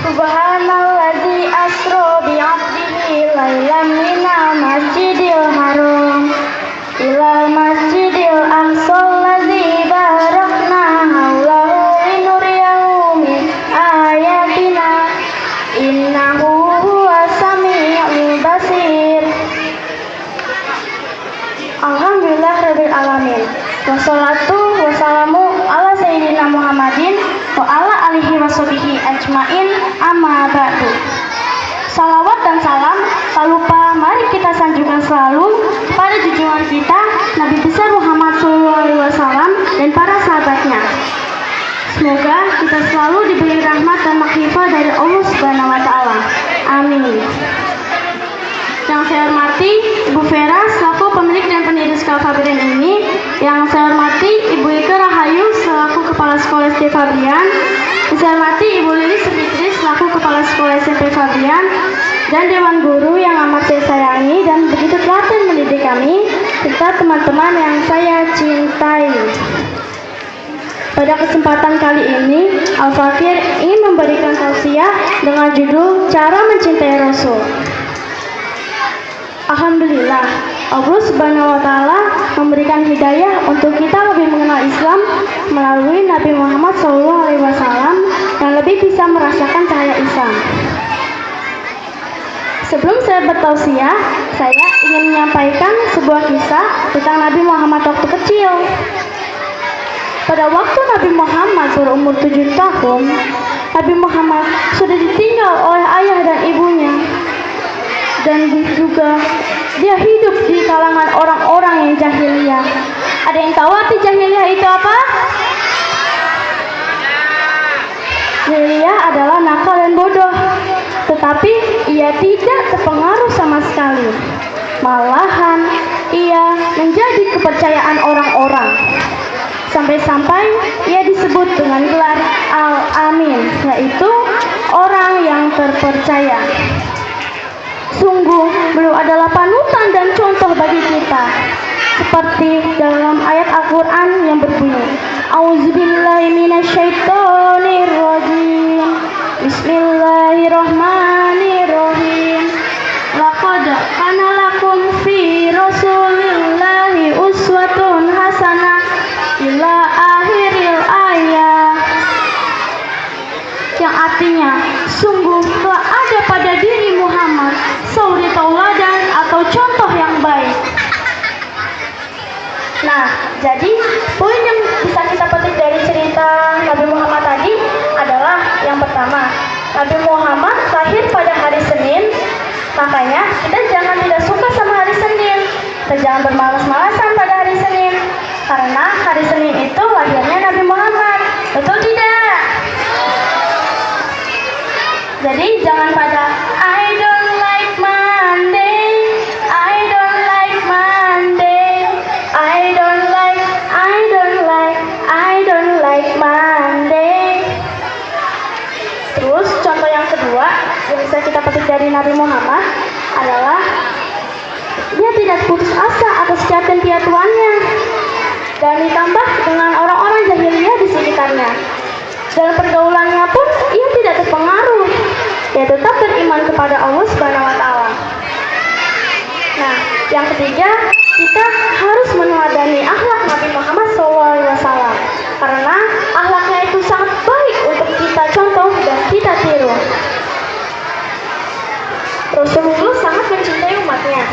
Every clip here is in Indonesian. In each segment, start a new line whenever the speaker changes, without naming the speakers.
Subhanalladzi asra bi'abdihi lailan minal masjidil haram ilal masjidil aqsal ladzi barakna haulahu linuriyahu min ayatina innahu huwas samiul basir. Alhamdulillah rabbil alamin. Wassalatu wassalamu ala sayyidina Muhammadin wa ala alihi washabihi ajmain, amma ba'du. Salawat dan salam tak lupa mari kita sanjungkan selalu pada junjungan kita Nabi besar Muhammad SAW dan para sahabatnya. Semoga kita selalu diberi rahmat dan maghfirah dari Allah Subhanahu wa taala. Amin. Yang saya hormati Ibu Vera selaku pemilik dan pendiri Sekolah Fabrian ini, yang saya hormati Ibu Ika Rahayu selaku Kepala Sekolah SD Fabrian, yang saya hormati Ibu Lilis Fitri selaku Kepala Sekolah SMP Fabrian, dan Dewan Guru yang amat saya sayangi dan begitu telaten mendidik kami, serta teman-teman yang saya cintai. Pada kesempatan kali ini, Al-Fakir ingin memberikan tausiah dengan judul Cara Mencintai Rasul. Alhamdulillah, Allah Subhanahu wa taala memberikan hidayah untuk kita lebih mengenal Islam melalui Nabi Muhammad SAW yang lebih bisa merasakan cahaya Islam. Sebelum saya bertausiah, saya ingin menyampaikan sebuah kisah tentang Nabi Muhammad waktu kecil. Pada waktu Nabi Muhammad berumur 7 tahun, Nabi Muhammad sudah ditinggal oleh ayah dan ibunya. Dan juga dia hidup di kalangan orang-orang yang jahiliyah. Ada yang tahu arti jahiliyah itu apa? Jahiliyah adalah nakal dan bodoh, tetapi ia tidak terpengaruh sama sekali. Malahan ia menjadi kepercayaan orang-orang. Sampai-sampai ia disebut dengan gelar Al-Amin, yaitu orang yang terpercaya. Sungguh beliau adalah panutan dan contoh bagi kita, seperti dalam ayat Al-Quran yang berbunyi A'udzubillahi minasyaitonirrajim Bismillahirrahmanirrahim. Laqad kana lakum fi rasulillahi uswatun hasanah ila akhiril ayat, yang artinya sungguh telah ada pada diri Muhammad suri tauladan atau contoh yang baik. Nah, jadi poin yang bisa kita petik dari cerita Nabi Muhammad tadi adalah yang pertama, Nabi Muhammad lahir pada hari Senin, makanya kita jangan tidak suka sama hari Senin. Kita jangan bermalas-malasan pada hari Senin, karena hari Senin itu lahirnya Nabi Muhammad. Betul tidak? Jadi jangan pada I don't like Monday, I don't like Monday, I don't like Monday. Terus contoh yang kedua yang bisa kita petik dari Nabi Muhammad adalah dia tidak putus asa atas keyakinan Tuhannya, dan ditambah dengan orang-orang jahiliyah di sekitarnya. Dalam pergaulannya pun ia tidak terpengaruh. Dia tetap beriman kepada Allah Subhanahu wa taala. Nah, yang ketiga, kita harus meneladani akhlak Nabi Muhammad SAW, karena akhlaknya itu sangat baik untuk kita contoh dan kita tiru. Rasulullah sangat mencintai umatnya.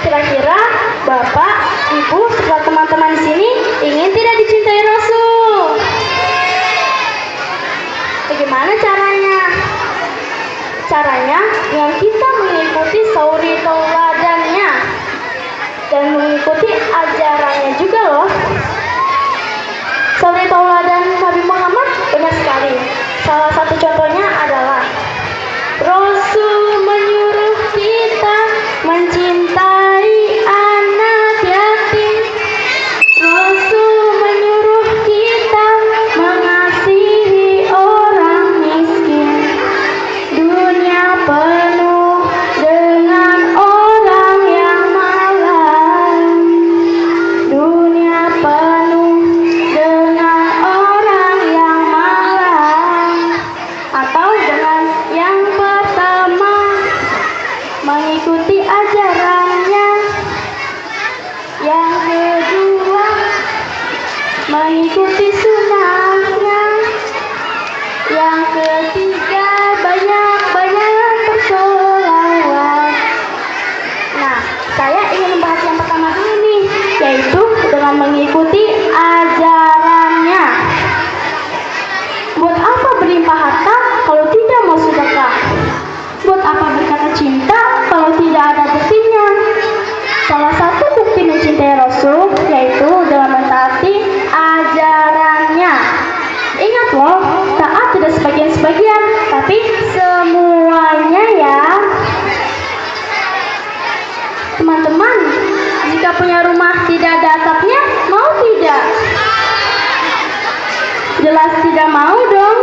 Kira-kira Bapak, Ibu, serta teman-teman di sini ingin tidak dicintai Rasul? Bagaimana caranya? Caranya dengan kita mengikuti suri tauladannya dan mengikuti ajarannya juga loh. Suri tauladan Nabi Muhammad banyak sekali. Salah satu contohnya adalah Rasul menyuruh kita mencintai anak yatim. Rasul menyuruh kita mengasihi orang miskin. Dunia penuh dengan orang yang malas. Dunia mengikuti sunnahnya. Yang ketiga, banyak-banyak bersolawat. Nah, saya ingin membahas yang pertama dulu nih, yaitu dengan mengikuti ajarannya. Buat apa berlimpah harta kalau tidak mau sedekah? Buat apa berkata cinta kalau tidak ada buktinya? Salah satu bukti mencintai Rasul yaitu dengan mentaati ajarannya. Ingat loh, taat tidak sebagian-sebagian, tapi semuanya ya. Teman-teman, jika punya rumah tidak ada atapnya, mau tidak? Jelas tidak mau dong.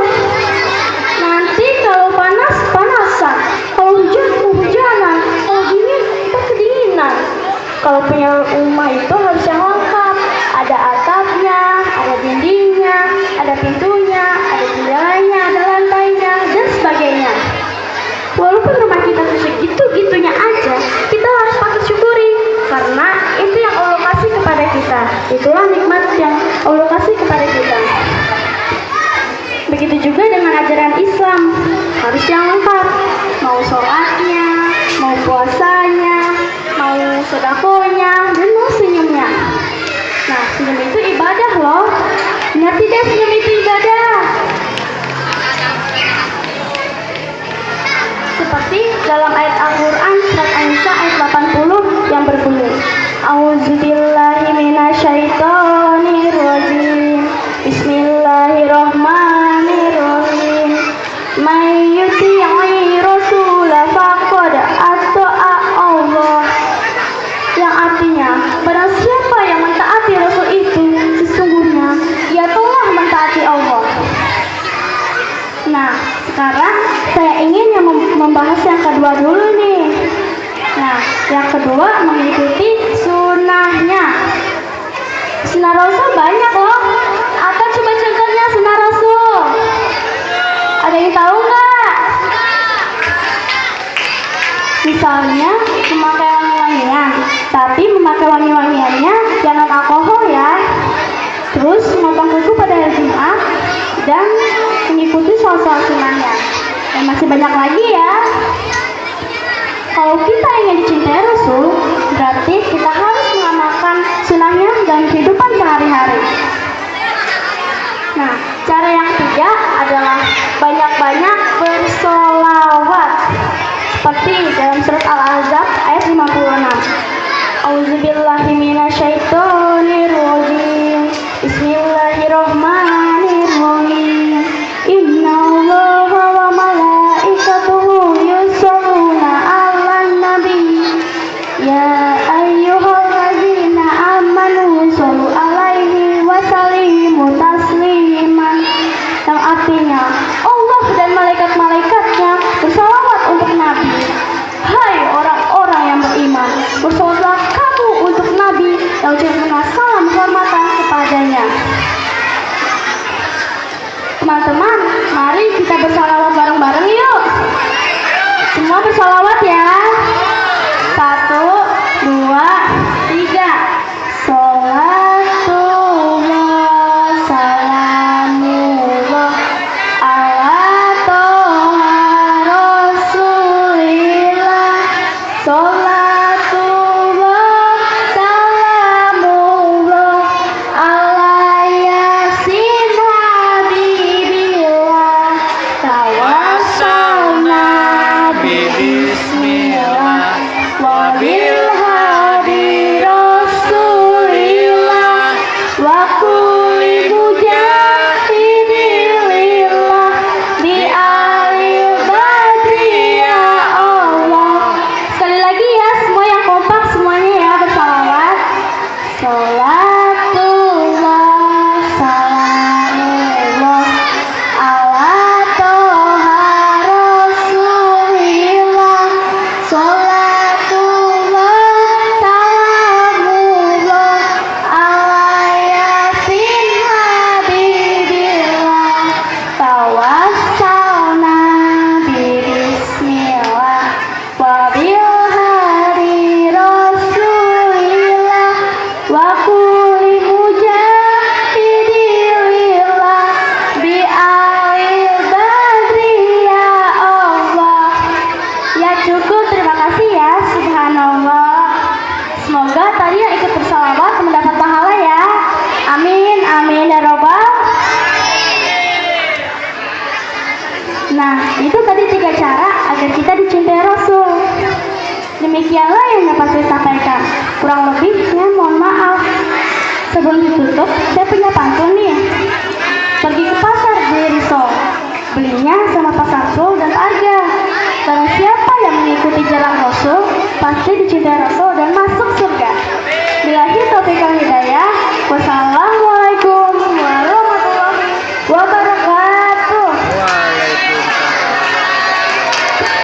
Nanti kalau panas, panasan. Kalau hujan, hujanan. Kalau dingin, kita kedinginan. Kalau punya rumah itu harus yang lengkap. Ada atapnya, ada dindingnya, ada pintunya, ada jendelanya, ada lantainya, dan sebagainya. Walaupun rumah kita segitu-gitunya aja, kita harus patut syukuri. Karena itu yang Allah kasih kepada kita. Itulah nikmat yang Allah kasih kepada kita. Begitu juga dengan ajaran Islam, harus yang lengkap. Mau sholatnya, mau puasanya, mau sedekahnya, dan mau senyumnya. Nah, senyum itu ibadah loh. Ingat tidak, senyum itu ibadah. Seperti dalam ayat Al-Quran surat An-Nisa ayat 80 yang berbunyi, A'udzubillahi minasyaitonirrajim. Bismillahirrahmanirrahim. May yuti'i rasulah faqad ata'a Allah. Yang artinya, barang siapa yang mentaati Rasul itu, sesungguhnya ia telah mentaati Allah. Nah, sekarang saya ingin membahas yang kedua dulu nih. Nah, yang kedua mengikuti sunnahnya. Sunnah Rasul banyak loh. Apa coba contohnya sunnah Rasul? Ada yang tahu nggak? Misalnya memakai wangi-wangian, tapi memakai wangi-wangiannya jangan alkohol ya. Terus memotong kuku pada hari Jumat dan mengikuti sholat sunnahnya. Dan masih banyak lagi ya. Kalau kita ingin dicintai Rasul, berarti kita harus mengamalkan sunnahnya dalam kehidupan sehari-hari. Nah, cara yang ketiga adalah banyak-banyak bersolawat. Seperti dalam surat Al-Ahzab ayat 56. A'udzubillahi minasyaitonirrajim. Bismillahirrahmanirrahim. Innallaha wa malaikatahu yusholluna 'alan nabi. Ya ayyuhalladzina amanu shollu 'alaihi wa sallimu tasliman. Yang artinya, Allah dan malaikat-malaikatnya bersalawat untuk Nabi. Hai orang-orang yang beriman, bersalawatlah kamu untuk Nabi dan ucapkanlah salam kehormatan kepadanya. Teman-teman, mari kita bersalawat bareng-bareng yuk. Semua bersalawat ya. 1, 2, 3. Sholatullah salamullah ala toha rasulillah. Sholatullah salamullah ala yasin habibillah. Tawassalna bismillah wabil hadi rasulillah wa kulli mujahidilillah di alil badri ya Allah. Sekali lagi ya, semua yang kompak semuanya ya bersalawat. Sholatullah salamullah ala toha rasulillah. Sholatullah salamullah ala yasin habibillah. Tawassalna bismillah wabil hari rasulillah wa dapat saya sampaikan. Kurang lebih